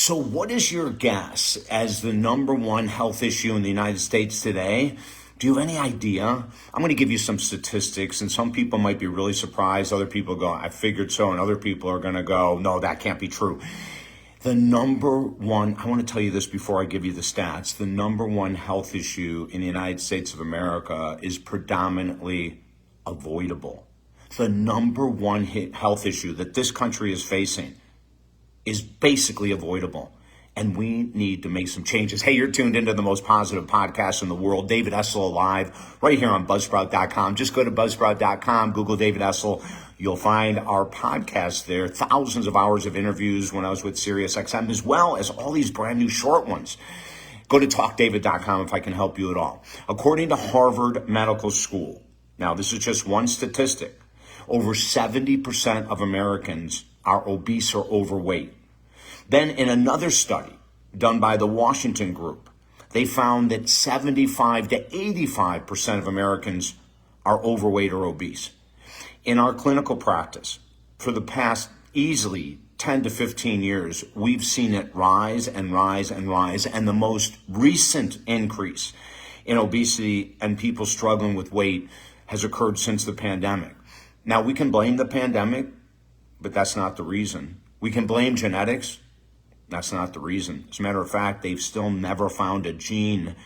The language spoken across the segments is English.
So what is your guess as the number one health issue in the United States today? Do you have any idea? I'm going to give you some statistics, and some people might be really surprised. Other people go, I figured so. And other people are going to go, no, that can't be true. The number one, I want to tell you this before I give you the stats. The number one health issue in the United States of America is predominantly avoidable. The number one health issue that this country is facing is basically avoidable. And we need to make some changes. Hey, you're tuned into the most positive podcast in the world, David Essel Live, right here on Buzzsprout.com. Just go to Buzzsprout.com, Google David Essel. You'll find our podcast there, thousands of hours of interviews when I was with SiriusXM, as well as all these brand new short ones. Go to TalkDavid.com if I can help you at all. According to Harvard Medical School, now this is just one statistic, over 70% of Americans are obese or overweight. Then in another study done by the Washington Group, they found that 75 to 85% of Americans are overweight or obese. In our clinical practice, for the past easily 10 to 15 years, we've seen it rise and rise and rise. And the most recent increase in obesity and people struggling with weight has occurred since the pandemic. Now, we can blame the pandemic, but that's not the reason. We can blame genetics. That's not the reason. As a matter of fact, they've still never found a gene,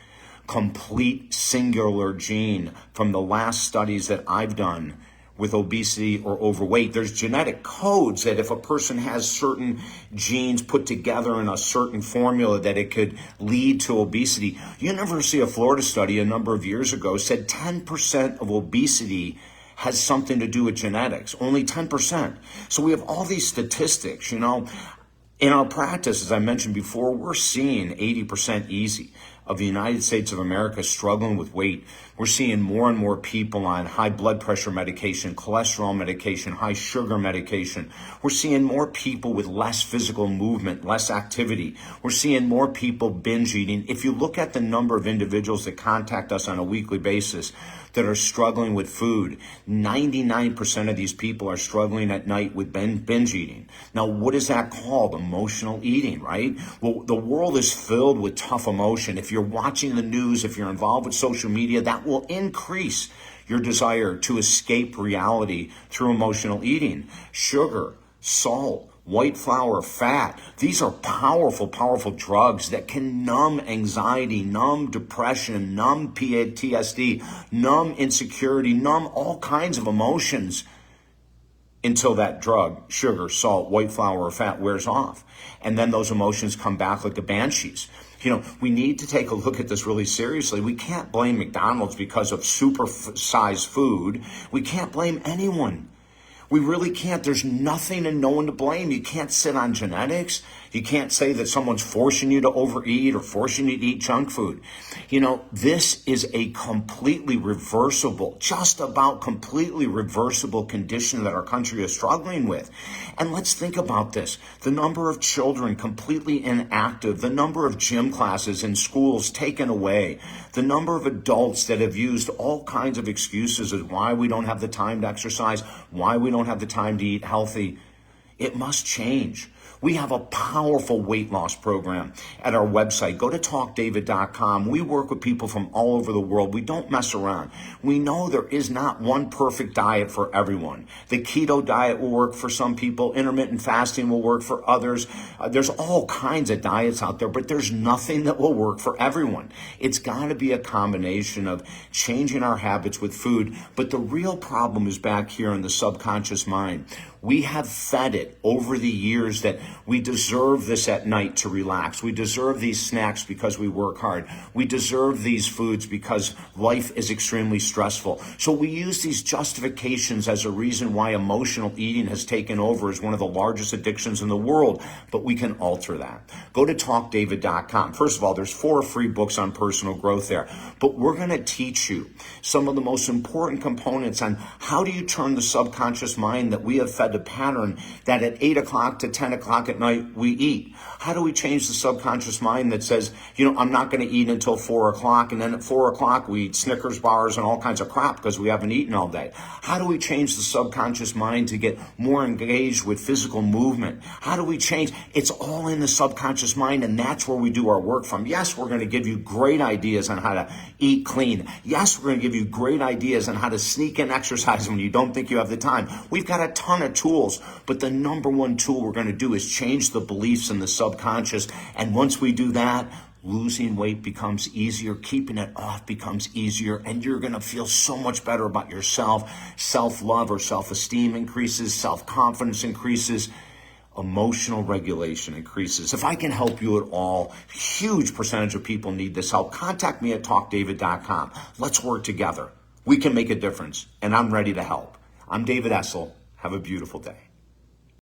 complete singular gene from the last studies that I've done with obesity or overweight. There's genetic codes that if a person has certain genes put together in a certain formula that it could lead to obesity. University of Florida study a number of years ago said 10% of obesity has something to do with genetics, only 10%. So we have all these statistics, In our practice, as I mentioned before, we're seeing 80% easy of the United States of America struggling with weight. We're seeing more and more people on high blood pressure medication, cholesterol medication, high sugar medication. We're seeing more people with less physical movement, less activity. We're seeing more people binge eating. If you look at the number of individuals that contact us on a weekly basis that are struggling with food, 99% of these people are struggling at night with binge eating. Now, what is that called? Emotional eating, right? Well, the world is filled with tough emotion. If you're watching the news, if you're involved with social media, that will increase your desire to escape reality through emotional eating. Sugar, salt, white flour, fat. These are powerful, powerful drugs that can numb anxiety, numb depression, numb PTSD, numb insecurity, numb all kinds of emotions until that drug, sugar, salt, white flour, or fat wears off. And then those emotions come back like the banshees. We need to take a look at this really seriously. We can't blame McDonald's because of super-sized food. We can't blame anyone. We really can't. There's nothing and no one to blame. You can't sit on genetics. You can't say that someone's forcing you to overeat or forcing you to eat junk food. This is a completely reversible, just about completely reversible condition that our country is struggling with. And let's think about this. The number of children completely inactive, the number of gym classes in schools taken away, the number of adults that have used all kinds of excuses as why we don't have the time to exercise, why we don't have the time to eat healthy. It must change. We have a powerful weight loss program at our website. Go to TalkDavid.com. We work with people from all over the world. We don't mess around. We know there is not one perfect diet for everyone. The keto diet will work for some people. Intermittent fasting will work for others. There's all kinds of diets out there, but there's nothing that will work for everyone. It's got to be a combination of changing our habits with food. But the real problem is back here in the subconscious mind. We have fed it over the years that we deserve this at night to relax. We deserve these snacks because we work hard. We deserve these foods because life is extremely stressful. So we use these justifications as a reason why emotional eating has taken over as one of the largest addictions in the world. But we can alter that. Go to TalkDavid.com. First of all, there's 4 free books on personal growth there. But we're going to teach you some of the most important components on how do you turn the subconscious mind that we have fed a pattern that at 8 o'clock to 10 o'clock at night, we eat. How do we change the subconscious mind that says, I'm not going to eat until 4 o'clock, and then at 4 o'clock we eat Snickers bars and all kinds of crap because we haven't eaten all day? How do we change the subconscious mind to get more engaged with physical movement? How do we change? It's all in the subconscious mind, and that's where we do our work from. Yes, we're going to give you great ideas on how to eat clean. Yes, we're going to give you great ideas on how to sneak in exercise when you don't think you have the time. We've got a ton of tools, but the number one tool we're going to do is change the beliefs in the subconscious. And once we do that, losing weight becomes easier, keeping it off becomes easier, and you're going to feel so much better about yourself. Self-love or self-esteem increases, self-confidence increases, emotional regulation increases. If I can help you at all, huge percentage of people need this help. Contact me at talkdavid.com. Let's work together. We can make a difference, and I'm ready to help. I'm David Essel. Have a beautiful day.